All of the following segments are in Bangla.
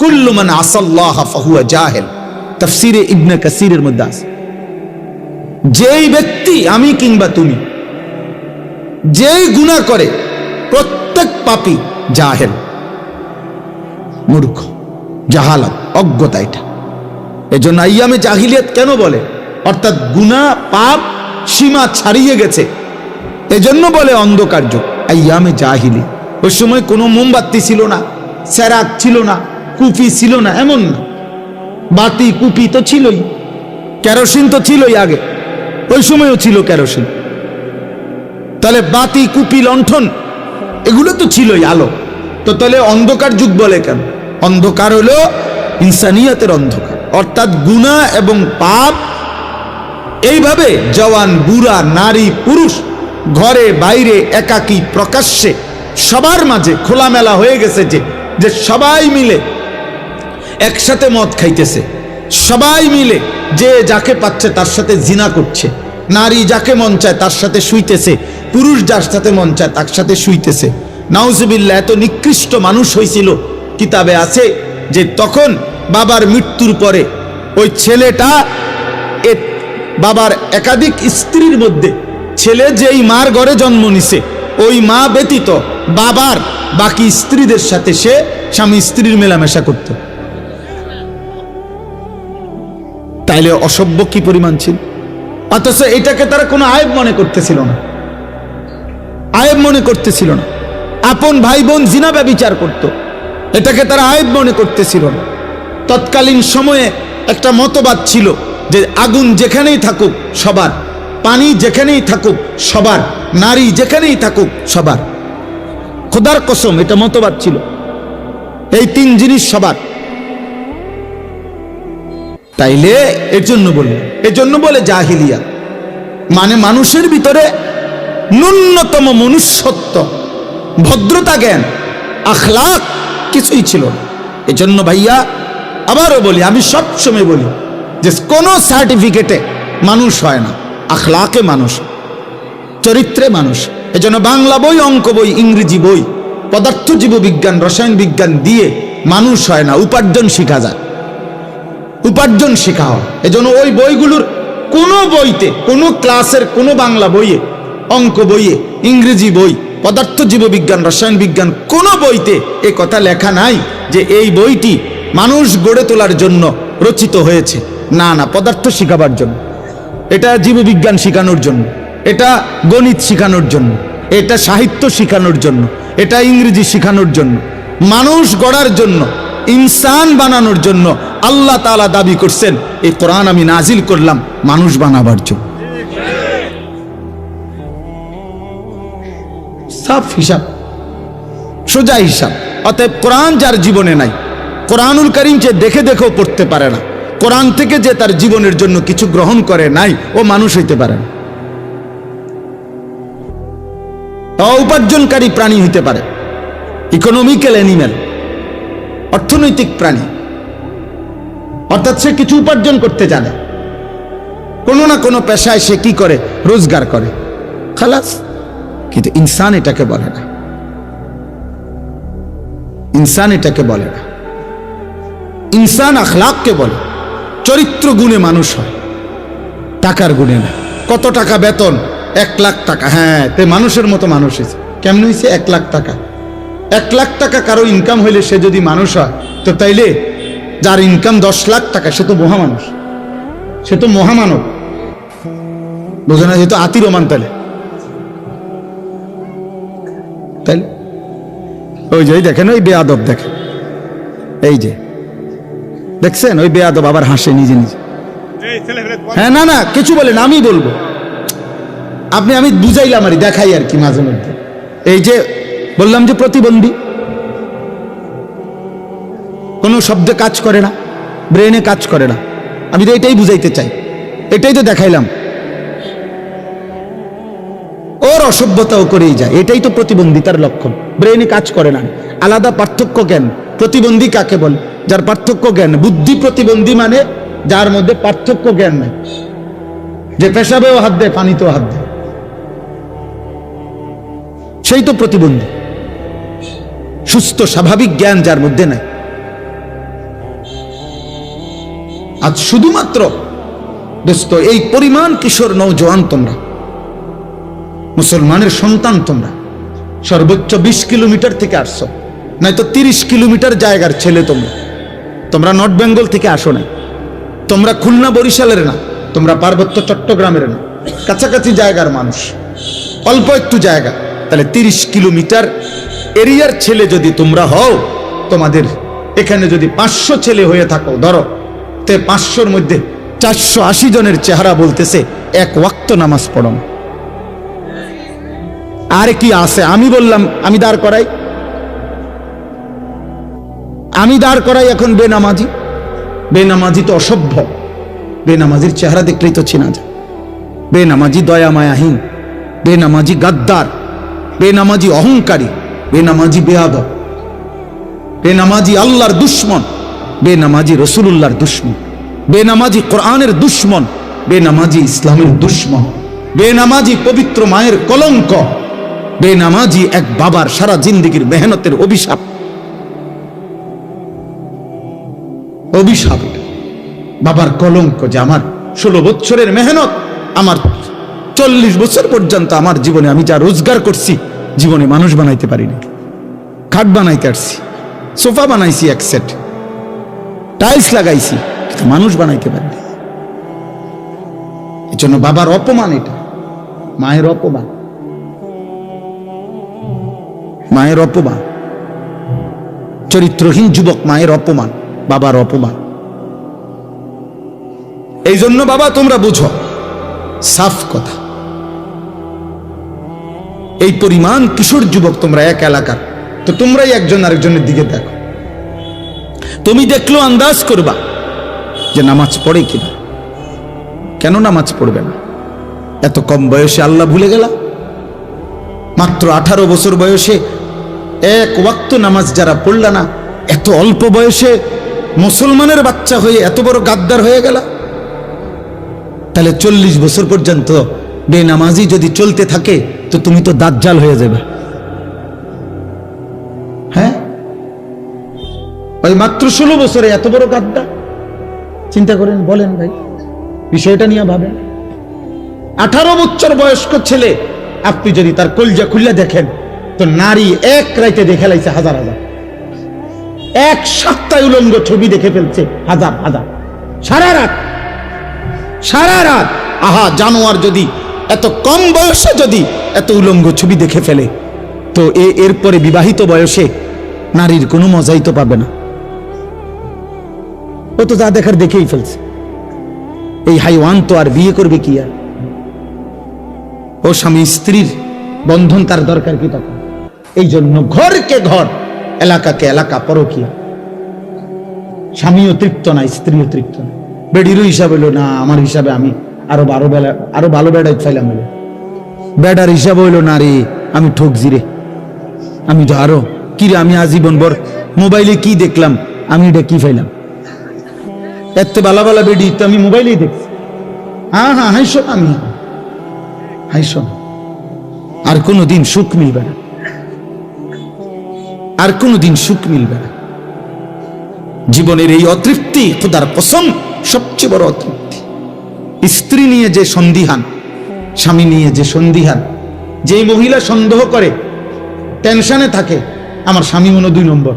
কুল্লু মান আসাল্লাহ ফাহুয়া জাহিল, তাফসীরে ইবনে কাসিরের মধ্যে আছে। যেই ব্যক্তি, আমি কিংবা তুমি, যেই গুনাহ করে প্রত্যেক পাপী জাহেল, মূর্খ, জাহালাত, অজ্ঞতা। এটা এজন্য আইয়ামে জাহিলিয়াত কেন বলে? অর্থাৎ গুনাহ পাপ সীমা ছাড়িয়ে গেছে, এজন্য বলে অন্ধকার যুগ, আইয়ামে জাহিলি। ওই সময় কোনো মোমবাতি ছিল না, সেরাক ছিল না, কুপি ছিল না, এমন না। বাতি কুপি তো ছিলই, কেরোসিন তো ছিলই আগে, ওই সময়ও ছিল কেরোসিন। তাহলে বাতি, কুপি, লণ্ঠন এগুলো তো ছিলই, আলো। তো তাহলে অন্ধকার যুগ বলে কেন? অন্ধকার হলো ইনসানিয়াতের অন্ধকার, অর্থাৎ গুনাহ এবং পাপ এইভাবে জওয়ান, বুড়া, নারী, পুরুষ, ঘরে বাইরে, একাকী, প্রকাশ্যে, সবার মাঝে খোলামেলা হয়ে গেছে যে সবাই মিলে একসাথে মদ খাইতেছে, সবাই মিলে যে যাকে পাচ্ছে তার সাথে জিনা করছে, নারী যাকে মন চায় তার সাথে শুইতেছে, পুরুষ যার সাথে মন চায় তার সাথে শুইতেছে। নাউজুবিল্লাহ। এত নিকৃষ্ট মানুষ হয়েছিল, কিতাবে আছে যে তখন বাবার মৃত্যুর পরে ওই ছেলেটা বাবার একাধিক স্ত্রীর মধ্যে ছেলে যেই মার ঘরে জন্ম নিছে, ওই মা ব্যতীত বাবার বাকি স্ত্রীদের সাথে সে স্বামী স্ত্রীর মেলামেশা করত। তাইলে অসভ্য কি পরিমাণ ছিল! অথচ এটাকে তারা কোনো আয়েব মনে করতেছিল না, আয়েব মনে করতেছিল না। আপন ভাই বোন জিনা ব্যভিচার করত, এটাকে তারা আয়েব মনে করতেছিল না। তৎকালীন সময়ে একটা মতবাদ ছিল যে আগুন যেখানেই থাকুক সবার, পানি যেখানেই থাকুক সবার, নারী যেখানেই থাকুক সবার। খোদার কসম, এটা মতবাদ ছিল, এই তিন জিনিস সবার। তাইলে এর জন্য বলে জাহিলিয়া, মানে মানুষের ভিতরে ন্যূনতম মনুষ্যত্ব, ভদ্রতা, জ্ঞান, আখলাক কিছুই ছিল না। এজন্য ভাইয়া আবারও বলি, আমি সবসময় বলি যে কোনো সার্টিফিকেটে মানুষ হয় না, আখলাকে মানুষ, চরিত্রে মানুষ। এজন্য বাংলা বই, অঙ্ক বই, ইংরেজি বই, পদার্থ জীববিজ্ঞান, রসায়ন বিজ্ঞান দিয়ে মানুষ হয় না, উপার্জন শিখা যায়, উপার্জন শেখা হয়। এজন্য ওই বইগুলোর কোনো বইতে, কোনো ক্লাসের কোনো বাংলা বইয়ে, অঙ্ক বইয়ে, ইংরেজি বই, পদার্থ জীববিজ্ঞান, রসায়ন বিজ্ঞান কোনো বইতে এ কথা লেখা নাই যে এই বইটি মানুষ গড়ে তোলার জন্য রচিত হয়েছে। না না, পদার্থ শিখাবার জন্য, এটা জীববিজ্ঞান শিখানোর জন্য, এটা গণিত শিখানোর জন্য, এটা সাহিত্য শিখানোর জন্য, এটা ইংরেজি শিখানোর জন্য, মানুষ গড়ার জন্য, ইনসান বানানোর জন্য আল্লাহ তাআলা দাবি করছেন এই কোরআন আমি নাজিল করলাম মানুষ বানাবার জন্য। সাফ হিসাব, সোজা হিসাব। অতএব কোরআন যার জীবনে নাই, কোরআনুল কারীম যে দেখে দেখেও পড়তে পারে না, কোরআন থেকে যে তার জীবনের জন্য কিছু গ্রহণ করে নাই, ও মানুষ হইতে পারে না। উপার্জনকারী প্রাণী হইতে পারে, ইকোনমিক্যাল অ্যানিম্যাল, অর্থনৈতিক প্রাণী, অর্থাৎ সে কিছু উপার্জন করতে জানে, কোনো না কোনো পেশায় সে কি করে, রোজগার করে, খালাস। কিন্তু ইনসান এটাকে বলে না, ইনসান এটাকে বলে না। ইনসান আখলাককে বলে, চরিত্র গুণে মানুষ হয়, টাকার গুণে না। কত টাকা বেতন? 1 লাখ টাকা। হ্যাঁ, তে মানুষের মতো মানুষ হয়েছে। কেমন হয়েছে? 1 লাখ টাকা। 1 লাখ টাকা কারো ইনকাম হইলে সে যদি মানুষ হয়, তো তাইলে যার ইনকাম 10 লাখ টাকা সে তো মহামানুষ, সে তো মহামানব, বোঝে না? সে তো আতির ওমান। তাইলে তাইলে ওই যে দেখেন, ওই বেয়াদব দেখেন, এই যে দেখছেন, ওই বেয়াদব আবার হাসে নিজে নিজে। হ্যাঁ, না না কিছু বলেন, আমি বলবো, আমি বুঝাইলাম আর দেখাই আর কি মাঝে মধ্যে। এই যে বললাম যে প্রতিবন্ধী, কোনো শব্দে কাজ করে না, ব্রেনে কাজ করে না, আমি তো এটাই বুঝাইতে চাই, এটাই তো দেখাইলাম। ওর অসভ্যতাও করেই যায়, এটাই তো প্রতিবন্ধিতার লক্ষণ। ব্রেনে কাজ করে না, আলাদা পার্থক্য জ্ঞান। প্রতিবন্ধী কাকে বলে? যার পার্থক্য জ্ঞান। বুদ্ধি প্রতিবন্ধী মানে যার মধ্যে পার্থক্য জ্ঞান নাই, যে পেশাবেও হাত দেয়, পানিতেও হাত দেয়, সেই তো প্রতিবন্ধী। সুস্থ স্বাভাবিক জ্ঞান যার মধ্যে নাই। আজ শুধুমাত্র দোস্ত এই পরিমাণ কিশোর নওজোয়ান তোমরা, মুসলমানের সন্তান তোমরা, সর্বোচ্চ 20 কিলোমিটার থেকে আসছো, নয়তো 30 কিলোমিটার জায়গার ছেলে তোমরা। তোমরা নর্থ বেঙ্গল থেকে আসো নাই, তোমরা খুলনা বরিশালের না, তোমরা পার্বত্য চট্টগ্রামের না, কাছাকাছি জায়গার মানুষ, অল্প একটু জায়গা। তাহলে 30 কিলোমিটার এরিয়ার ছেলে যদি তোমরা হও, তোমাদের এখানে যদি 500 ছেলে হয়ে থাকো ধরো, তে 500-র মধ্যে 480 জনের চেহারা বলতেছে এক ওয়াক্ত নামাজ পড়ো না। আর কি আছে? আমি বললাম আমি দাঁড় করাই এখন বেনামাজি। বেনামাজি তো অসভ্য, বেনামাজির চেহারা দেখলেই তো চেনা যায়। বেনামাজি দয়া মায়াহীন, বেনামাজি গাদ্দার, বেনামাজি অহংকারী, বেনামাজি বেয়াদব, বেনামাজি আল্লাহর দুশ্মন, বেনামাজি রসুলুল্লাহর দুশ্মন, বেনামাজি কোরআনের দুশ্মন, বেনামাজি ইসলামের দুশ্মন, বেনামাজি পবিত্র মায়ের কলঙ্ক, বেনামাজি এক বাবার সারা জিন্দেগীর মেহনতের অভিশাপ। অভিশাপ বাবার কলঙ্ক, যে আমার 16 বছরের মেহনত, আমার 40 বছর পর্যন্ত আমার জীবনে আমি যা রোজগার করছি, জীবনে মানুষ বানাইতে পারিনি। খাট বানাইতে আসছি, সোফা বানাইছি, এক সেট টাইলস লাগাইছি, কিন্তু মানুষ বানাইতে পারিনি। এই জন্য বাবার অপমান, এটা মায়ের অপমান, মায়ের অপমান, চরিত্রহীন যুবক মায়ের অপমান, বাবার অপমান। এই জন্য বাবা তোমরা বুঝো, সাফ কথা, এই পরিমাণ কিশোর যুবক তোমরা এক এলাকার, তো তোমরাই একজন আরেকজনের দিকে দেখো, তুমি দেখলো আন্দাজ করবা যে নামাজ পড়ে কিনা। কেন নামাজ পড়বে না? এত কম বয়সে আল্লাহ ভুলে গেলা? মাত্র 18 বছর বয়সে এক ওয়াক্ত নামাজ যারা পড়লা না, এত অল্প বয়সে মুসলমানের বাচ্চা হয়ে এত বড় গাদ্দার হয়ে গেলা। তাহলে 40 বছর পর্যন্ত বেনামাজি যদি চলতে থাকে, তো তুমি তো দাজ্জাল হয়ে যাবে। হ্যাঁ, ওই মাত্র 16 বছরে এত বড় গাদ্দার, চিন্তা করেন, বলেন ভাই, বিষয়টা নিয়ে ভাবেন। 18 বছর বয়স্ক ছেলে আপনি যদি তার কলজা খুলে দেখেন, তো নারী এক রাইতে দেখে লাইছে হাজার হাজার, এক সপ্তাহে উলঙ্গ ছবি দেখে ফেলছে হাজার হাজার, সারা রাত। আহা, জানোয়ার যদি এত কম বয়সে যদি এত উলঙ্গ ছবি দেখে ফেলে, তো এরপরে বিবাহিত বয়সে নারীর কোনো মজাই তো পাবে না। ও তো যা দেখার দেখেই ফেলছে। এই হাইওয়ান তো আর বিয়ে করবে কি? আর ও স্বামী স্ত্রীর বন্ধন তার দরকার কি তখন? এই জন্য ঘরকে ঘর, এলাকাকে এলাকা পরকীয়া। স্বামীও তৃপ্ত নাই, স্ত্রীও তৃপ্ত নাই। বেডিরও হিসাব হইলো না, আমার হিসাবে আমি আরো ভালো বেড়াই চাইলাম, হইলো বেডার হিসাব হইলো না, রে আমি ঠকছি রে, আমি তো আরো কি রে, আমি আজীবন ভর মোবাইলে কি দেখলাম, আমি এটা কি পাইলাম, এত বালা বালা বেডি তো আমি মোবাইলেই দেখছি। হ্যাঁ, হাইসো, আমি হাইসো, আর কোনোদিন সুখ মিলবে না, আর কোনোদিন সুখ মিলবে না। জীবনের এই অতৃপ্তি, খোদার কসম, সবচেয়ে বড় অতৃপ্তি। স্ত্রী নিয়ে যে সন্দিহান, স্বামী নিয়ে যে সন্দিহান, যে মহিলা সন্দেহ করে, টেনশনে থাকে, আমার স্বামী মনে 2 নম্বর।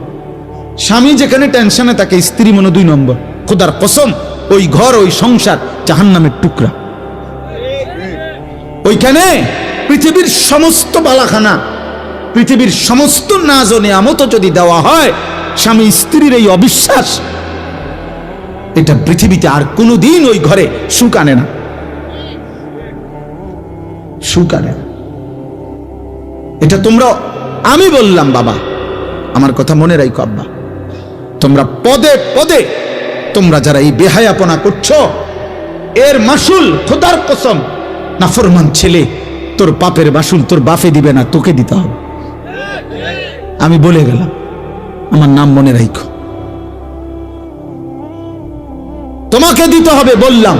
স্বামী যেখানে টেনশনে থাকে, স্ত্রী মনে 2 নম্বর। খোদার কসম, ওই ঘর, ওই সংসার জাহান্নামের টুকরা। ওইখানে পৃথিবীর সমস্ত বালাখানা, পৃথিবীর সমস্ত নাজ ও নিয়ামত যদি দেওয়া হয়, স্বামী স্ত্রীর এই অবিশ্বাস, এটা পৃথিবীতে আর কোনোদিন ওই ঘরে সুখ আনে না, সুখ আনে না। এটা তোমরা, আমি বললাম বাবা, আমার কথা মনে রাখো আব্বা, তোমরা পদে পদে তোমরা যারা এই বেহায়াপনা করছো, এর মাসুল খোদার কসম, নাফরমান ছেলে, তোর পাপের মাসুল তোর বাপে দিবে না, তোকে দিতে হবে। আমি বলে গেলাম, আমার নাম মনে রাখো, তোমাকে দিতে হবে। বললাম,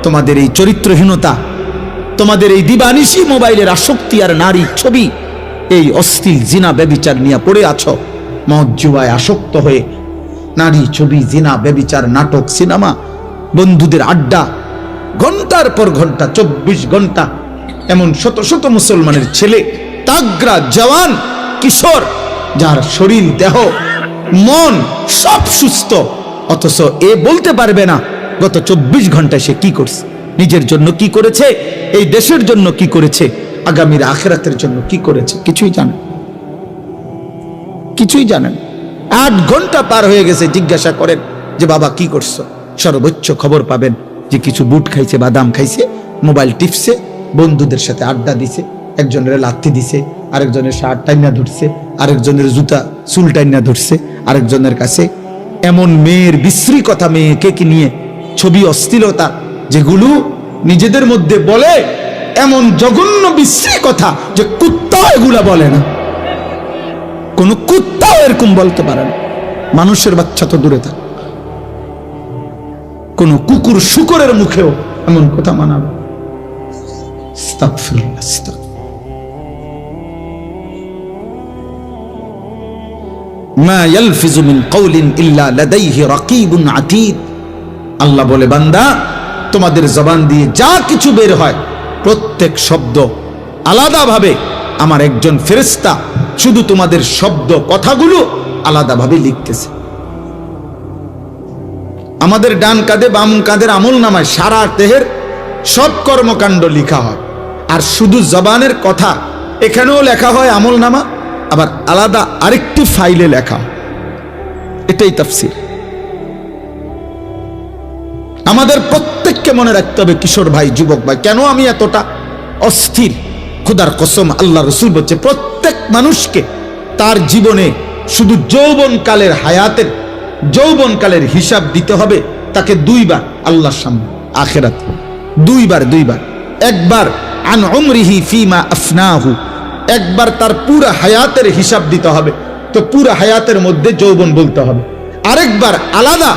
তোমাদের এই চরিত্রহীনতা, তোমাদের এই দিবানিশি মোবাইলের আসক্তি আর নারী ছবি, এই অশ্লীল জিনা ব্যভিচার নিয়ে পড়ে আছো, মদ জুয়ায় আসক্ত হয়ে নারী, ছবি, জিনা, ব্যভিচার, নাটক, সিনেমা, বন্ধুদের আড্ডা, ঘন্টার পর ঘন্টা, 24 ঘন্টা। এমন শত শত মুসলমানের ছেলে, তাগড়া, জওয়ান, কিশোর, যার শরীর, দেহ, মন সব সুস্থ, অথচ এ বলতে পারবে না গত 24 ঘন্টায় সে কি করছে, নিজের জন্য কি করেছে, এই দেশের জন্য কি করেছে, আগামীর আখিরাতের জন্য কি করেছে, কিছুই জানেন, কিছুই জানেন। 8 ঘন্টা পার হয়ে গেছে, জিজ্ঞাসা করেন যে বাবা কি করছো, সর্বোচ্চ খবর পাবেন যে কিছু বুট খাইছে, বাদাম খাইছে, মোবাইল টিপছে, বন্ধুদের সাথে আড্ডা দিছে, একজনের লাথি দিছে, আরেকজনের শার্ট টাইনা ধরছে, আরেকজনের জুতা চুল টাইনা ধরছে, আরেকজনের কাছে এমন মেয়ের বিশ্রী কথা, মেয়েকে কি নিয়ে ছবি, অশ্লীলতা, যেগুলো নিজেদের মধ্যে বলে এমন জঘন্য বিশ্রী কথা যে কুত্তা এগুলা বলে না, কোন কুত্তাও এরকম বলতে পারে না। মানুষের বাচ্চা তো দূরে থাক, কোন কুকুর শুকরের মুখেও এমন কথা মানাবে। আস্তাগফিরুল্লাহ, আস্তাগফিরুল্লাহ। মা ইয়ালফিজু মিন কাওলিন ইল্লা লাদাইহি রাকীবুন আতীদ। আল্লাহ বলে, বান্দা তোমাদের জবান দিয়ে যা কিছু বের হয় প্রত্যেক শব্দ আলাদাভাবে আমার একজন ফেরেশতা শুধু তোমাদের শব্দ কথাগুলো আলাদাভাবে লিখতেছে। আমাদের ডান কাঁধে বাম কাঁধের আমলনামায় সারা দেহের সব কর্মকাণ্ড লেখা হয়, আর শুধু জবানের কথা এখানেও লেখা হয় আমলনামা, আবার আলাদা আরেকটি ফাইলে লেখা। এটাই তাফসীর। আমাদের প্রত্যেককে মনে রাখতে হবে, কিশোর ভাই, যুবক ভাই, কেন আমি এতটা অস্থির? খোদার কসম, আল্লাহ রসুল বলছে প্রত্যেক মানুষকে তার জীবনে শুধু যৌবনকালের হায়াতের যৌবনকালের হিসাব দিতে হবে তাকে 2 বার আল্লাহর সামনে আখিরাতে, 2 বার। একবার আন উমরিহি ফিমা আফনাহু, একবার তার পুরো হায়াতের হিসাব দিতে হবে, তো পুরো হায়াতের মধ্যে যৌবন বলতে হবে। আরেকবার আলাদা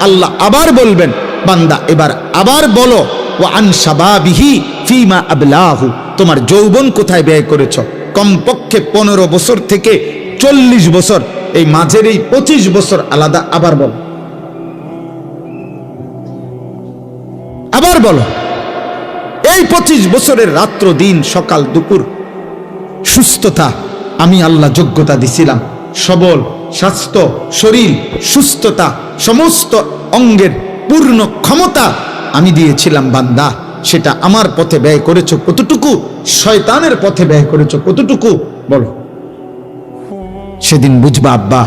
আল্লাহ আবার বলবেন, বান্দা এবার আবার বলো, ওয়া আন শাবাবিহি ফিমা আবলাহু, তোমার যৌবন কোথায় ব্যয় করেছ? কমপক্ষে 15 বছর থেকে 40 বছর, এই মাঝের এই 25 বছর আলাদা আবার বলো, আবার বলো। এই 25 বছরের রাত্র দিন সকাল দুপুর সুস্থতা আমি আল্লাহ যোগ্যতা দিছিলাম, সবল স্বাস্থ্য, শরীর, সুস্থতা, সমস্ত অঙ্গের পূর্ণ ক্ষমতা আমি দিয়েছিলাম, বান্দা সেটা আমার পথে ব্যয় করেছো কতটুকু, শয়তানের পথে ব্যয় করেছো কতটুকু, বলো। সেদিন বুঝবা আব্বা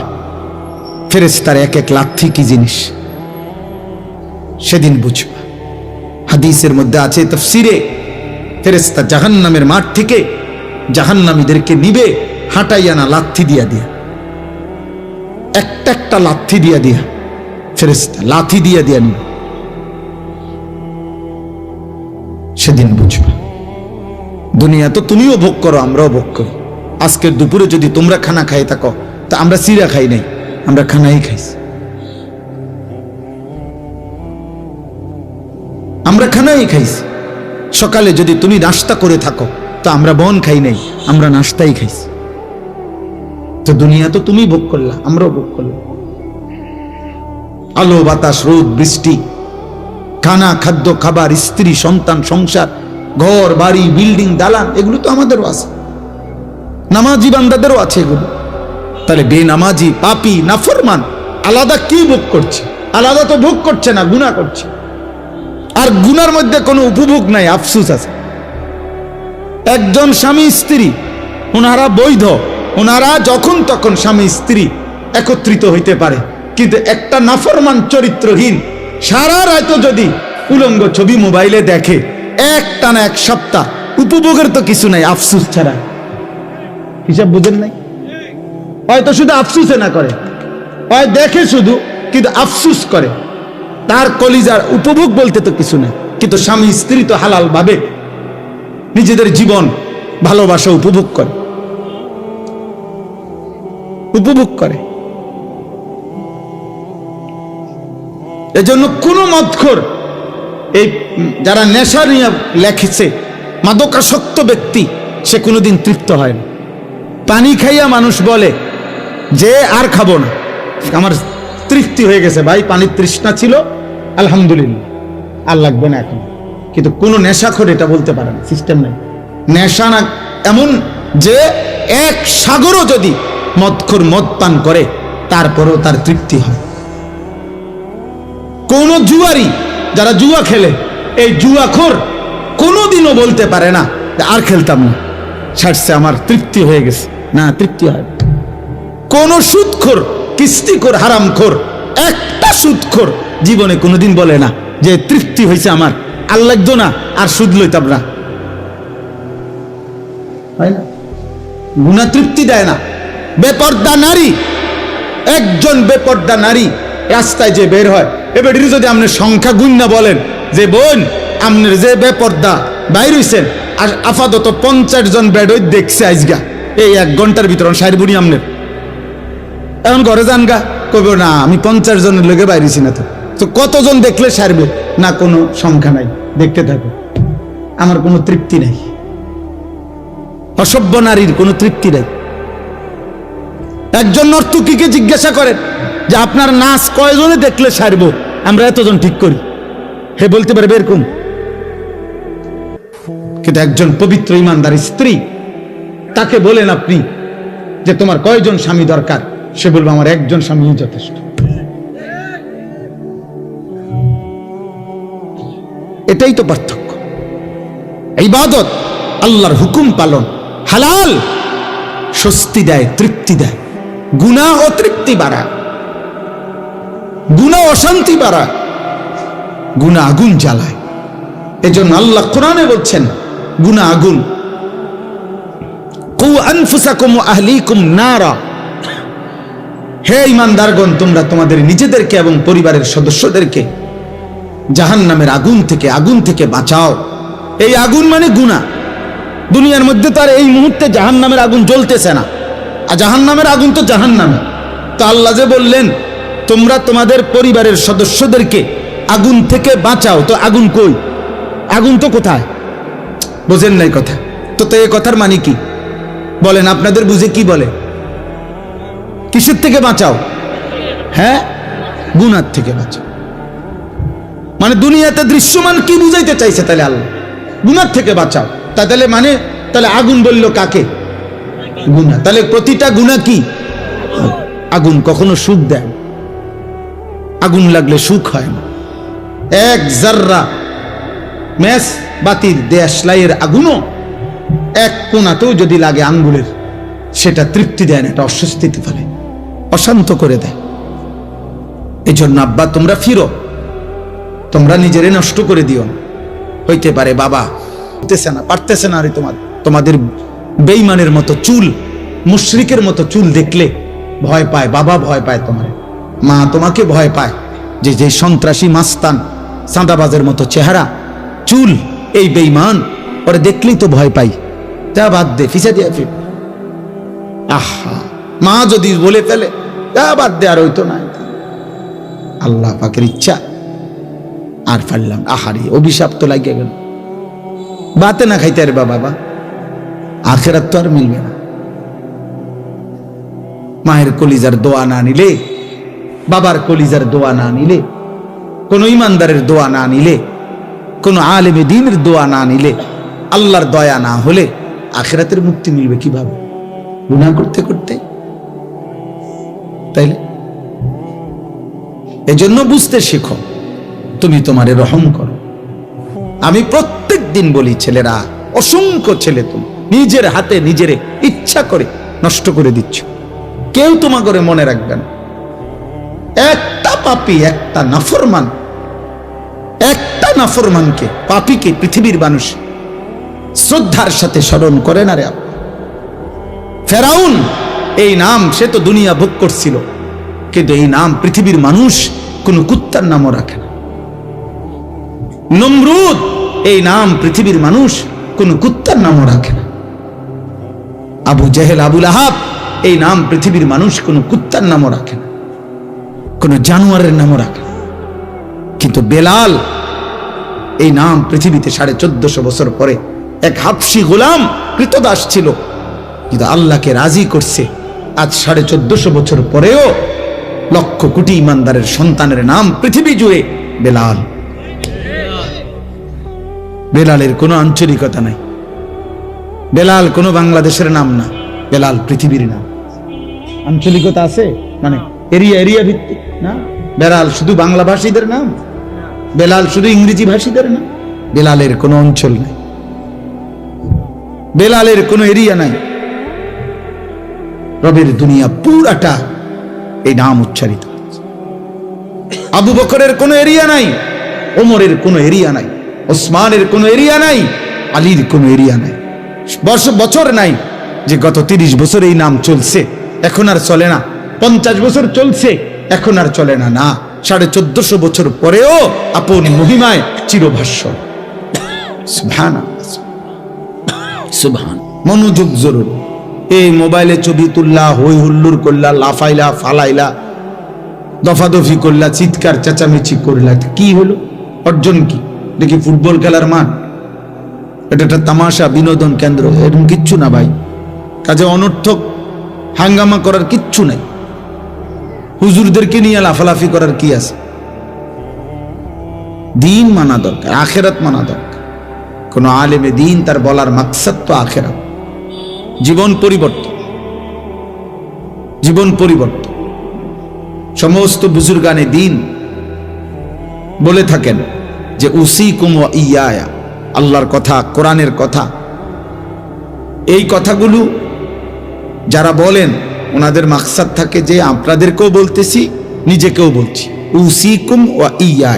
ফেরেশতার এক এক লাথি কি জিনিস, সেদিন বুঝবা। হাদিসের মধ্যে আছে, তাফসীরে, ফেরেশতা জাহান্নামের মাঠ থেকে জাহান্নামীদেরকে নিবে হাঁটাইয়া না লাথি দিয়া দিয়া, একটা লাথি দিয়া দিয়া, ফেরেশতা লাথি দিয়া দিয়া নিবে। সেদিন বুঝবা। দুনিয়া তো তুমিও ভোগ করো, আমরাও ভোগ করি। আজকের দুপুরে যদি তোমরা খানা খাই থাকো, তা আমরা সিরা খাই নাই, আমরা খানাই খাইছি, আমরা খানাই খাইছি। সকালে যদি তুমি নাস্তা করে থাকো, তো আমরা বন খাই নাই, আমরা নাস্তাই খাইছি। তো দুনিয়া তো তুমি ভোগ করলা, আমরাও ভোগ করলাম। আলো বাতাস, রোদ বৃষ্টি, খানা, খাদ্য, খাবার, স্ত্রী, সন্তান, সংসার, ঘর বাড়ি, বিল্ডিং, দালান, এগুলো তো আমাদেরও আছে, নামাজি বান্দাদেরও আছে এগুলো। তাহলে বেনামাজি, পাপী, নাফরমান আলাদা কি ভোগ করছে? আলাদা তো ভোগ করছে না, গুনাহ করছে। আর গুনার মধ্যে কোনো উপভোগ নাই, আফসোস আছে। একজন স্বামী স্ত্রী, ওনারা বৈধ, ওনারা যখন তখন স্বামী স্ত্রী একত্রিত হইতে পারে, কিন্তু একটা নাফরমান চরিত্রহীন সারা রাত যদি উলঙ্গ ছবি মোবাইলে দেখে, একটানা 1 সপ্তাহ, উপভোগের তো কিছু নাই, আফসোস ছাড়া। হিসাব বুঝেন নাই? হয়তো শুধু আফসোসে না করে, হয় দেখে শুধু কিন্তু আফসোস করে, তার কলিজার উপভোগ বলতে তো কিছু নেই। কিন্তু স্বামী স্ত্রী তো হালাল ভাবে নিজেদের জীবন ভালোবাসা উপভোগ করে, উপভোগ করে। এজন্য কোন মদখোর, এই যারা নেশা নিয়ে লেখেছে, মাদকাসক্ত ব্যক্তি, সে কোনোদিন তৃপ্ত হয় না। পানি খাইয়া মানুষ বলে যে আর খাবো না, আমার তৃপ্তি হয়ে গেছে ভাই, পানির তৃষ্ণা ছিল, আলহামদুলিল্লাহ, আর লাগবে না এখন। কিন্তু কোনো নেশাখোর এটা বলতে পারে না, সিস্টেম নেই। নেশা না এমন যে এক সাগরও যদি মদখোর মদ পান করে তারপরেও তার তৃপ্তি হয়। কোন জুয়ারি, যারা জুয়া খেলে, এই জুয়াখোর কোনোদিনও বলতে পারে না আর খেলতাম না, ছাড়ছে, আমার তৃপ্তি হয়ে গেছে। না, তৃপ্তি হয়। কোন সুদখোর, কিস্তিখোর, হারামখোর, একটা সুদখোর জীবনে কোনোদিন বলে না যে তৃপ্তি হয়েছে আমার, আর লাগতো না, আর সুদ লইতাম না। গুনাহ তৃপ্তি দেয় না। বেপর্দা নারী, একজন বেপর্দা নারী রাস্তায় যে বের হয়, এবার যদি আপনি সংখ্যা গুণনা বলেন যে বোন আপনার যে বেপর্দা বাইর হইছেন, আর আপাতত 50 জন বেডই দেখছে আজগা এই 1 ঘন্টার ভিতর, সাইর বুড়ি আমনের এখন ঘরে যান গা, কইব না আমি 50 জনের লোকে বাইরেছি না। তো কতজন দেখলে সারবে না, কোনো সংখ্যা নাই, দেখতে থাকো, আমার কোনো তৃপ্তি নাই। অসভ্য নারীর কোনো তৃপ্তি নাই। একজন নর্তকীকে জিজ্ঞাসা করেন যে আপনার নাচ কয়জনে দেখলে সারবো, আমরা এতজন ঠিক করি, হে বলতে পারবে এরকম। কিন্তু একজন পবিত্র ইমানদার স্ত্রী, তাকে বলেন আপনি যে তোমার কয়জন স্বামী দরকার, সে বলবে আমার একজন স্বামী যথেষ্ট। এটাই তো পার্থক্য। ইবাদত, আল্লাহর হুকুম পালন, হালাল স্বস্তি দেয়, তৃপ্তি দেয়। গুনাহ ও তৃপ্তি বাড়ায়, গুনাহ অশান্তি বাড়ায়, গুনাহ আগুন জ্বালায়। এজন্য আল্লাহ কোরআনে বলছেন গুনাহ আগুন। কু আনফুসাকুম ওয়া আহলিকুম নারা, হে ঈমানদারগণ, তোমরা তোমাদের নিজেদেরকে এবং পরিবারের সদস্যদেরকে জাহান্নামের আগুন থেকে বাঁচাও। এই আগুন মানে গুনাহ। দুনিয়ার মধ্যে তো আর এই মুহূর্তে জাহান্নামের আগুন জ্বলতেছে না, আর জাহান্নামের আগুন তো জাহান্নামে। তো আল্লাহ যে বললেন তোমরা তোমাদের পরিবারের সদস্যদেরকে আগুন থেকে বাঁচাও, তো আগুন কই? আগুন তো কোথায়? বোঝেন নাই কথা তো। এই কথার মানে কি বলেন, আপনাদের বুঝে কি বলে? কিসের থেকে বাঁচাও? হ্যাঁ, গুনাহ থেকে বাঁচাও। মানে দুনিয়াতে দৃশ্যমান কি বুঝাইতে চাইছে তাহলে আল্লাহ? গুনাহ থেকে বাঁচাও। তাহলে মানে তাহলে আগুন বলল কাকে? গুনাহ। তাহলে প্রতিটা গুনাহ কি? আগুন। কখনো সুখ দেয়, আগুন লাগলে সুখ হয় না। এক জাররা মেস বাতির দেশলাইয়ের আগুনও এক কোনাতেও যদি লাগে আঙ্গুলের, সেটা তৃপ্তি দেয় না, এটা অস্বস্তিতে ফেলে, অশান্ত করে দেয়। এই জন্য আব্বা তোমরা ফিরো, তোমরা নিজেরে নষ্ট করে দিও না। হইতে পারে বাবা পারতেছে না, তোমাদের বেঈমানের মতো চুল, মুশরিকের মতো চুল দেখলে ভয় পায়, বাবা ভয় পায়, তোমার মা তোমাকে ভয় পায়, যে সন্ত্রাসী মাস্তান চাঁদাবাজের মতো চেহারা, চুল, এই বেঈমান, ওরে দেখলেই তো ভয় পাই, যা বাদ দে, ফিসা দিয়ে ফির। আহা, মা যদি বলে ফেলে যা বাদ দে, আর হইতো না। আল্লাহ পাকের ইচ্ছা, আর পারলাম, আহারে অভিশাপ তো লাগিয়ে গেল। বাতে না খাইতে পারবা বাবা, আখেরাত তো আর মিলবে না। মায়ের কলিজার দোয়া না নিলে, বাবার কলিজার দোয়া না নিলে, কোন ইমানদারের দোয়া না নিলে, কোন আলেমে দ্বীনের দোয়া না নিলে, আল্লাহর দয়া না হলে আখেরাতের মুক্তি মিলবে কিভাবে? গুনাহ করতে করতে। তাইলে এজন্য বুঝতে শেখো, তুমি তোমারে রহম করো। আমি প্রত্যেক দিন বলি, ছেলেরা, অসংখ্য ছেলে তুমি নিজের হাতে নিজেরে ইচ্ছা করে নষ্ট করে দিচ্ছ, কেউ তোমার করে মনে রাখবে না। একটা পাপী, একটা নাফরমান, একটা নাফরমানকে, পাপীকে পৃথিবীর মানুষ শ্রদ্ধার সাথে স্মরণ করে না রে। ফেরাউন, এই নাম সে তো দুনিয়া ভোগ করছিল, কিন্তু এই নাম পৃথিবীর মানুষ কোন কুত্তার নামও রাখে না। নমরুদ, এই নাম পৃথিবীর মানুষ কোন কুত্তার নামও রাখে না। আবু জেহেল, আবুল আহাব, এই নাম পৃথিবীর মানুষ কোন কুত্তার নামও রাখে না, কোন জানোয়ারের নামও রাখে না। কিন্তু বেলাল, এই নাম পৃথিবীতে 1450 বছর পরে এক হাবশী গোলাম কৃতদাস ছিল, কিন্তু আল্লাহকে রাজি করছে। আজ 1450 বছর পরেও লক্ষ কোটি ইমানদারের সন্তানের নাম পৃথিবী জুড়ে বেলাল। বেলালের কোনো আঞ্চলিকতা নাই, বেলাল কোনো বাংলাদেশের নাম না, বেলাল পৃথিবীর নাম। আঞ্চলিকতা আছে মানে এরিয়া এরিয়া ভিত্তিক না, বেলাল শুধু বাংলা ভাষীদের নাম, বেলাল শুধু ইংরেজি ভাষীদের নাম। বেলালের কোনো অঞ্চল নাই, বেলালের কোনো এরিয়া নাই, রবের দুনিয়া পুরাটা এই নাম উচ্চারিত। আবু বকরের কোনো এরিয়া নাই, ওমরের কোনো এরিয়া নাই, ওসমানের কোনো এরিয়া নাই, আলীর কোনো এরিয়া নাই, বছর নাই যে গত 30 বছর এই নাম চলছে এখন আর চলে না, 50 বছর চলছে এখন আর চলে না, না 1450 বছর পরেও আপন মহিমায় চিরভাস্বর। সুবহানাল্লাহ, সুবহান। মনোযোগ জরুরি। এই মোবাইলে ছবি তুললা, হই হুল্লুর করলা, লাফাইলা ফালাইলা, দফাদফি করলা, চিৎকার চেঁচামেচি করলা, কি হলো? অর্জন কি? দেখি ফুটবল খেলার মাঠ, এটা একটা তামাশা, বিনোদন কেন্দ্র, এরকম কিচ্ছু না ভাই। কাজে অনর্থক হাঙ্গামা করার কিচ্ছু নাই। হুজুরদেরকে নিয়ে লাফালাফি করার কি আছে? দিন মানা দরকার, আখেরাত মানা দরকার। কোন আলেমে দিন তার বলার মাকসাদ তো আখেরাত, জীবন পরিবর্তন, জীবন পরিবর্তন। সমস্ত বুজুর্গানে দিন বলে থাকেন যে উসিকুম ওয়া ইয়া, আল্লাহর কথা, কোরআনের কথা, এই কথাগুলো যারা বলেন ওনাদের মাকসাদ থাকে যে আপনাদেরকেও বলতেছি, নিজেকেও বলছি। উসিকুম ওয়া ইয়া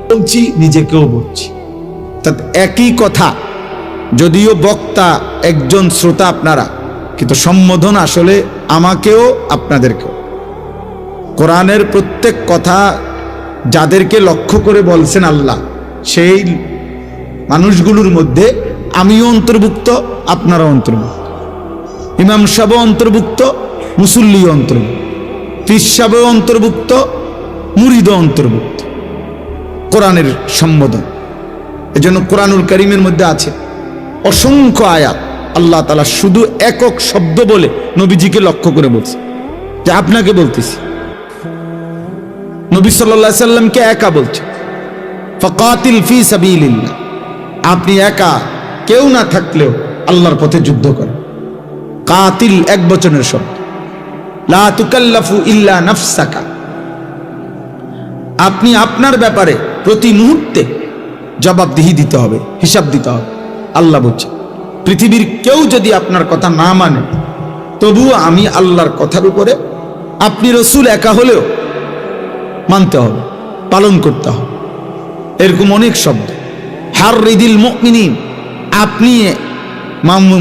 বলছি, নিজেকেও বলছি, তা একই কথা। যদিও বক্তা একজন, শ্রোতা আপনারা, কিন্তু সম্বোধন আসলে আমাকেও আপনাদেরকেও। কোরআনের প্রত্যেক কথা যাদেরকে লক্ষ্য করে বলছেন আল্লাহ, সেই মানুষগুলোর মধ্যে আমিও অন্তর্ভুক্ত, আপনারাও অন্তর্ভুক্ত, ইমাম সাহেবও অন্তর্ভুক্ত, মুসল্লিও অন্তর্ভুক্ত, পীর সাহেবও অন্তর্ভুক্ত, মুরিদও অন্তর্ভুক্ত। কোরআনের সম্বোধন। এজন্য কোরআনুল কারীমের মধ্যে আছে অসংখ্য আয়াত, আল্লাহ তাআলা শুধু একক শব্দ বলে নবীজিকে লক্ষ্য করে বলছে, যে আপনাকে বলতেছি। নবী সাল্লাল্লাহু আলাইহি সাল্লামকে একা বলছে, ফাকাতিল ফি সাবিলিল্লাহ, আপনি একা, কেউ না থাকলেও আল্লাহর পথে যুদ্ধ করেন। কাতিল এক বচনের শব্দ। লা তুকাল্লাফু ইল্লা নাফসাকা, আপনি আপনার ব্যাপারে প্রতি মুহূর্তে জবাবদিহি দিতে হবে, হিসাব দিতে হবে। আল্লাহ বলছে পৃথিবীর কেউ যদি আপনার কথা না মানে, তবুও আমি আল্লাহর কথার উপরে আপনি রসুল একা হলেও মানতে হবে, পালন করতে হবে। এরকম অনেক শব্দ। হাররিদিল মুমিনিন, আপনি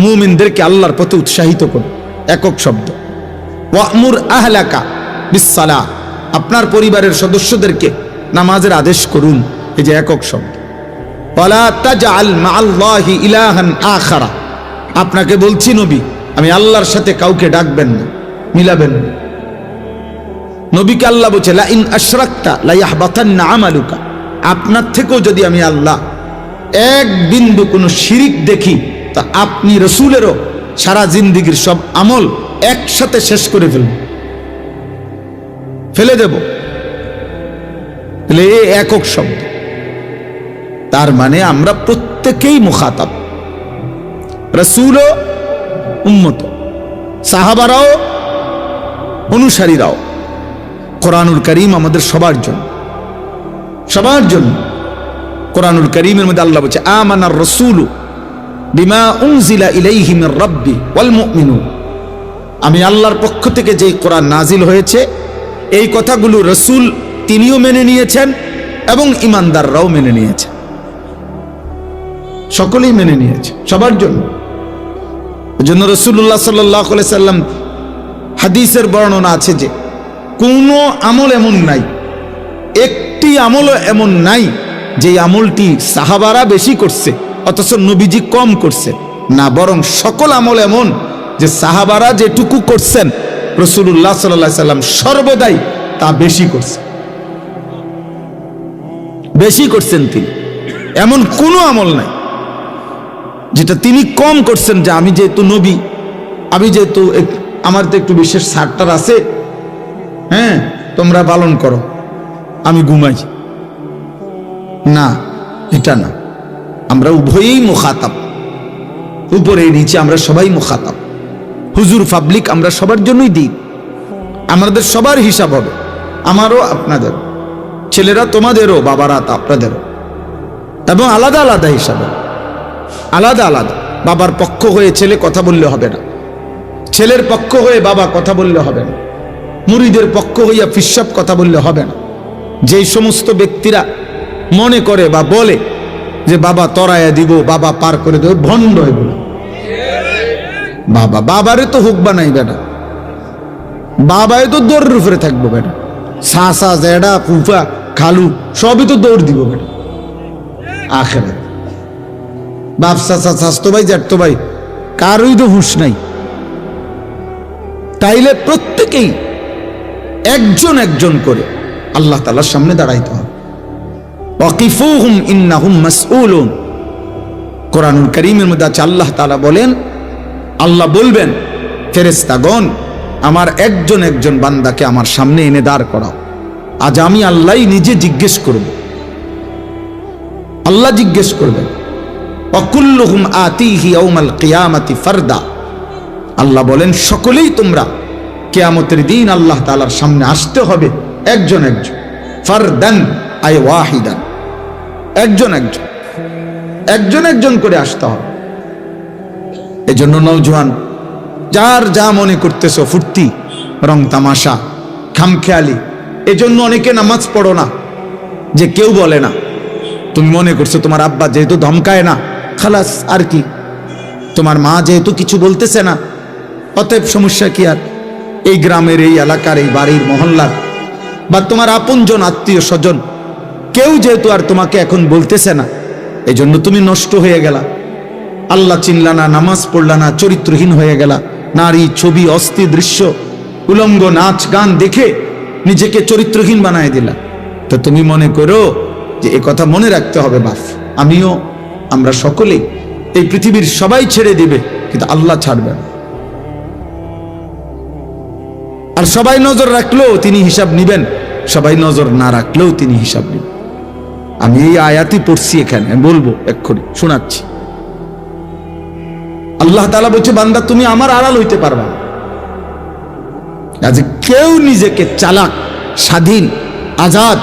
মুমিনদেরকে আল্লাহর পথে উৎসাহিত করুন, একক শব্দ। ওয়ামুর আহলাকা বিসসালাহ, আপনার পরিবারের সদস্যদেরকে নামাজের আদেশ করুন, এই যে একক শব্দ। ওয়ালা তাজআল মাআল্লাহি ইলাহান আখারা, আপনাকে বলছি নবী, আমি আল্লাহর সাথে কাউকে ডাকবেন না, মিলাবেন না। নবীকে আল্লাহ বলছে লা ইন আশরাকতা লা ইয়াহবাতান্না আমালুকা, আপনার থেকেও যদি আমি আল্লাহ এক বিন্দু কোনো শিরিক দেখি, তা আপনি রসুলেরও সারা জিন্দেগীর সব আমল একসাথে শেষ করে ফেলে দেব। তাহলে এই একক শব্দ, তার মানে আমরা প্রত্যেকেই মুখাতাব, রসুলও উম্মত, সাহাবারাও অনুসারীরাও। কোরআনুল কারীম আমাদের সবার জন্য, সবার জন্য। কোরআনুল কারীমের মধ্যে আল্লাহ বলছে আমানার রাসূলু বিমা উনজিলা ইলাইহি মির রাব্বি ওয়াল মুমিনুন, আমি আল্লাহর পক্ষ থেকে যেই কোরআন নাজিল হয়েছে, এই কথাগুলো রসুল তিনিও মেনে নিয়েছেন এবং ইমানদাররাও মেনে নিয়েছেন, সকলেই মেনে নিয়েছে, সবার জন্য। এজন্য রাসূলুল্লাহ সাল্লাল্লাহু আলাইহি সাল্লাম হাদিসের বর্ণনা আছে যে কোনো আমল এমন নাই, একটি আমলও এমন নাই যে আমলটি সাহাবারা বেশি করছে অথচ নবীজি কম করছে না, বরং সকল আমল এমন যে সাহাবারা যেটুকু করছেন রাসূলুল্লাহ সাল্লাল্লাহু আলাইহি সাল্লাম সর্বদাই তা বেশি করছেন, বেশি করছেন তিনি। এমন কোনো আমল নাই যেটা তিনি কম করছেন, যে আমি যেহেতু নবী, আমি যেহেতু আমার তো একটু বিশেষ ছাড়টার আছে, হ্যাঁ, তোমরা পালন করো, আমি ঘুমাই। না, এটা না। আমরা উভয়েই মুখাতাব, উপরে নিচে আমরা সবাই মুখাতাব। হুজুর পাবলিক আমরা সবার জন্যই দিই, আমাদের সবার হিসাব হবে, আমারও আপনাদের, ছেলেরা তোমাদেরও, বাবারা আপনাদেরও, এবং আলাদা আলাদা হিসাবে, আলাদা আলাদা। বাবার পক্ষ হয়ে ছেলে কথা বললে হবে না, ছেলের পক্ষ হয়ে বাবা কথা বললে হবে না, মুরিদের পক্ষ হইয়া ফিসাব কথা বললে হবে না। যেই সমস্ত ব্যক্তিরা মনে করে বা বলে যে বাবা তরাইয়া দিব, বাবা পার করে দেব, ভণ্ড এগুলো। বাবারে তো হুক বানাই বেটা, বাবায় তো দৌড়ের উপরে থাকবো বেটা, সাসা জেডা ফুফা খালু সবই তো দৌড় দিব বেটা আখেরে। বাপ চাচা স্বাস্থ্য ভাই জ্যাঠতো ভাই কারোই তো হুঁশ নাই। তাইলে প্রত্যেকেই একজন একজন করে আল্লাহ তাআলার সামনে দাঁড়াইতে হবে। ওয়াকিফুহুম ইন্নাহুম মাসউলুন। কোরআনুল কারীমের মধ্যে আছে আল্লাহ তাআলা বলেন, আল্লাহ বলবেন ফেরেশতাগণ আমার একজন একজন বান্দাকে আমার সামনে এনে দাঁড় করাও, আজ আমি আল্লাহই নিজে জিজ্ঞেস করব। আল্লাহ জিজ্ঞেস করবেন, ওয়াকুল্লুহুম আতিহি ইয়াউমাল কিয়ামাতি ফারদা। আল্লাহ বলেন সকলেই তোমরা কিয়ামতের দিন আল্লাহ তাআলার সামনে আসতে হবে একজন একজন, ফারদান আই ওয়াহিদান, একজন একজন, একজন একজন করে আসতে হবে। এজন্য নওজোয়ান যার যা মনে করতেছো, ফুর্তি রং তামাশা খামখেয়ালি, এজন্য অনেকে নামাজ পড়ো না, যে কেউ বলে না। তুমি মনে করছো তোমার আব্বা যেহেতু ধমকায় না, খালাস, আর কি, তোমার মা যেহেতু কিছু বলতেছে না, অতএব সমস্যা কি আর? এই গ্রামের, এই এলাকার, এই বাড়ির, মহল্লার বা তোমার আপনজন আত্মীয় স্বজন কেউ যেহেতু আর তোমাকে এখন বলতেছে না, এই জন্য তুমি নষ্ট হয়ে গেলা, আল্লাহ চিনলা না, নামাজ পড়লা না, চরিত্রহীন হয়ে গেলা, নারী ছবি অস্থির দৃশ্য উলঙ্গ নাচ গান দেখে নিজেকে চরিত্রহীন বানায় দিলা। তো তুমি মনে করো যে এ কথা মনে রাখতে হবে, বাপ আমিও, আমরা সকলেই, এই পৃথিবীর সবাই ছেড়ে দিবে কিন্তু আল্লাহ ছাড়বে না। আর সবাই নজর রাখলেও তিনি হিসাব নিবেন, সবাই নজর না রাখলেও তিনি হিসাব নেবেন। আমি এই আয়াতই পড়ছি, এখানে বলবো এক্ষুনি শোনাচ্ছি। আল্লাহ তাআলা বলছে, বান্দা তুমি আমার আড়াল হইতে পারবা না। আজ কেউ নিজেকে চালাক, স্বাধীন, আজাদ,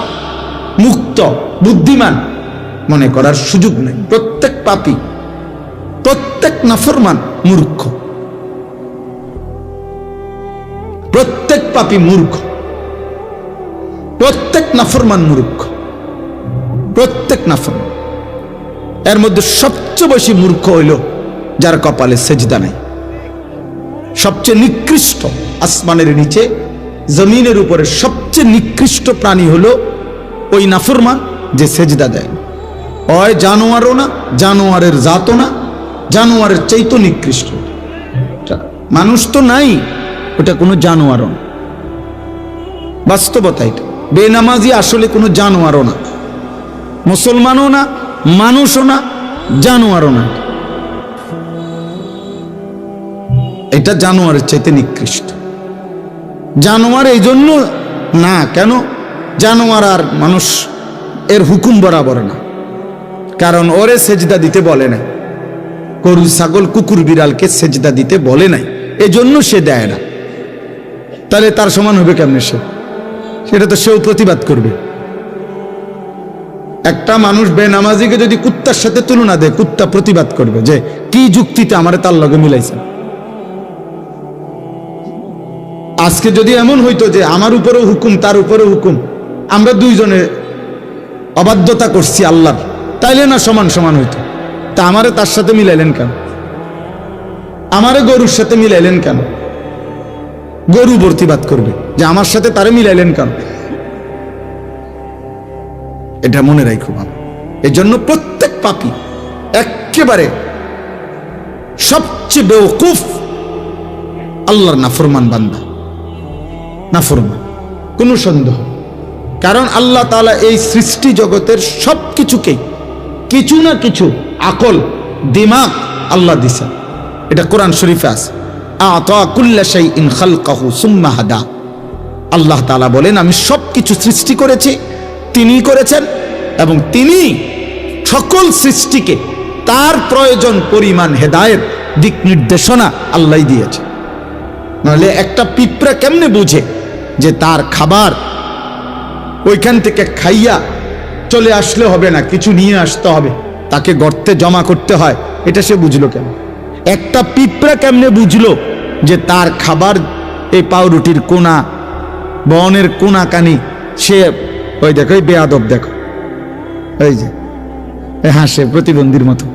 মুক্ত, বুদ্ধিমান মনে করার সুযোগ নেই। প্রত্যেক পাপী, প্রত্যেক নাফরমান মূর্খ, প্রত্যেক পাপী মূর্খ, প্রত্যেক নাফরমান মূর্খ, প্রত্যেক নাফরমান। এর মধ্যে সবচেয়ে বেশি মূর্খ হইল যার কপালে সেজদা নাই। সবচেয়ে নিকৃষ্ট, আসমানের নিচে জমিনের উপরে সবচেয়ে নিকৃষ্ট প্রাণী হলো ওই নাফরমান যে সেজদা দেয়। ওই জানোয়ারও না, জানোয়ারের জাতও না, জানোয়ারের চাইতো নিকৃষ্ট। মানুষ তো নাই, ওটা কোনো জানোয়ারও না। বাস্তবতা এটা। বেনামাজি আসলে কোনো জানোয়ারও না, মুসলমানও না, মানুষও না, জানোয়ারও না। এটা জানোয়ারের চাইতে নিকৃষ্ট। জানোয়ার এই জন্য না, কেন? জানোয়ার আর মানুষ এর হুকুম বরাবর না, কারণ ওরে সেজদা দিতে বলে নাই। গরু ছাগল কুকুর বিড়ালকে সেজদা দিতে বলে নাই, এজন্য সে দেয় না। তাহলে তার সমান হবে কেমনে সে? সেটা তো সেও প্রতিবাদ করবে। একটা মানুষ বেনামাজিকে যদি কুত্তার সাথে তুলনা দেয়, কুত্তা প্রতিবাদ করবে যে কি যুক্তিতে আমারে তার লগে মিলাইছেন। আজকে যদি এমন হইতো যে আমার উপরেও হুকুম তার উপরেও হুকুম, আমরা দুইজনে অবাধ্যতা করছি আল্লাহর, তাইলে না সমান সমান হইতো। তা আমারে তার সাথে মিলাইলেন কেন? আমারে গরুর সাথে মিলাইলেন কেন? গরু প্রতিবাদ করবে যে আমার সাথে তারে মিলাইলেন কেন। এটা মনে রাখো বাবা। এই জন্য প্রত্যেক পাপী একেবারে সবচেয়ে বেওকুফ আল্লাহর নাফরমান বান্দা, নাফরমান, কোনো সন্দেহ। কারণ আল্লাহ তাআলা এই সৃষ্টি জগতের সবকিছুকেই কিছু না কিছু আকল, দিমাগ আল্লাহ দিছেন। এটা কোরআন শরীফে আছে, আতা কুল্লা শাইইন খালকাহু সুম্মা হাদা। আল্লাহ তাআলা বলেন, আমি সব কিছু সৃষ্টি করেছি, তিনিই করেছেন, এবং তিনি সকল সৃষ্টিকে তার প্রয়োজন পরিমাণ হেদায়েত, দিক নির্দেশনা আল্লাহ দিয়েছে। নাহলে একটা পিঁপড়া কেমনে বুঝে যে তার খাবার ওইখান থেকে খাইয়া চলে আসলে হবে না, কিছু নিয়ে আসতে হবে, তাকে গর্তে জমা করতে হয়, এটা সে বুঝলো কেন? একটা পিঁপড়া কেমনে বুঝলো যে তার খাবার এই পাউরুটির কোনা, বনের কোনা কানি, সে ওই দেখো, ওই বেয়াদব দেখো, ওই যে হাসে প্রতিবন্ধীর মতো,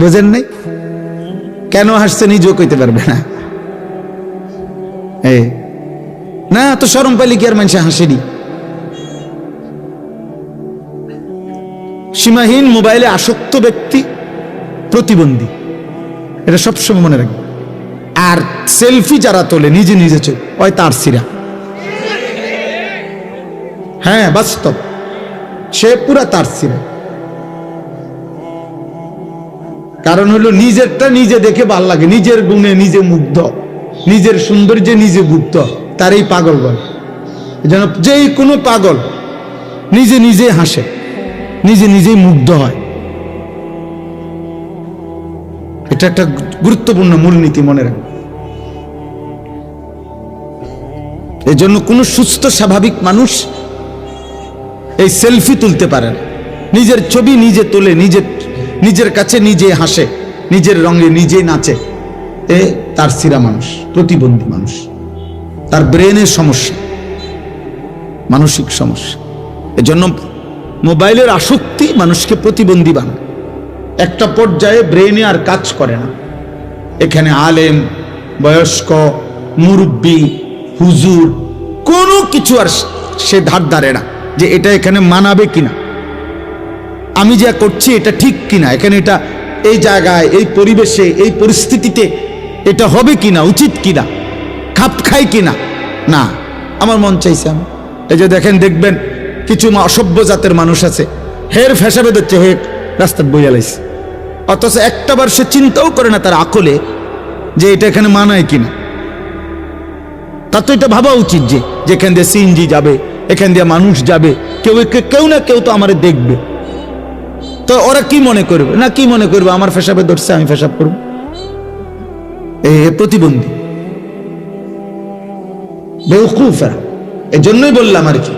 বুঝেন নাই? কেন হাসছে নিজেও কইতে পারবে না। না তো শরম পাইলে কি আর মানুষে হাসেনি? সীমাহীন মোবাইলে আসক্ত ব্যক্তি প্রতিবন্ধী, এটা সবসময় মনে রাখবে। আর সেলফি যারা তোলে নিজে নিজে চলে, ওই তার সিরা। হ্যাঁ, বাস্তব, সে পুরা তার সিরা। কারণ হলো নিজেরটা নিজে দেখে ভাল লাগে, নিজের গুণে নিজে মুগ্ধ, নিজের সৌন্দর্যে নিজে মুগ্ধ, তার এই পাগল বলে। যেন যেই কোনো পাগল নিজে নিজে হাসে, নিজে নিজেই মুগ্ধ হয়। এটা একটা গুরুত্বপূর্ণ মূলনীতি, মনে রাখবে। এই জন্য কোন সুস্থ স্বাভাবিক মানুষ এই সেলফি তুলতে পারে না। নিজের ছবি নিজে তোলে, নিজের কাছে নিজে হাসে, নিজের রঙে নিজে নাচে, এ তার সিরা মানুষ, প্রতিবন্ধী মানুষ। তার ব্রেনের সমস্যা, মানসিক সমস্যা। এজন্য মোবাইলের আসক্তি মানুষকে প্রতিবন্ধী বানায়। একটা পর্যায়ে ব্রেনে আর কাজ করে না। এখানে আলেম, বয়স্ক, মুরব্বী, হুজুর কোনো কিছু আর সে ধার ধারে না যে এটা এখানে মানাবে কিনা, আমি যা করছি এটা ঠিক কিনা, এখানে এটা এই জায়গায়, এই পরিবেশে, এই পরিস্থিতিতে এটা হবে কিনা, উচিত কিনা, খাপ খায় কিনা। না, আমার মন চাইছে আমি। এই যে দেখবেন কিছু অসভ্য জাতের মানুষ আছে, হের ফেসাবে দিচ্ছে, হে রাস্তায় বইয়া লাইছে, অথচ একটাবার সে চিন্তাও করে না তার আকলে যে এটা এখানে মানায় কিনা। তার তো এটা ভাবা উচিত যে যেখান দিয়ে সিএনজি যাবে, এখান দিয়ে মানুষ যাবে, কেউ না কেউ তো আমারে দেখবে। তো ওরা কি মনে করবে? না, কি মনে করবে? আমার ফেসাবে ধরছে, আমি ফেসাব করব। এই প্রতিবন্ধী বেউকুফ। এই জন্যই বললাম আর কি।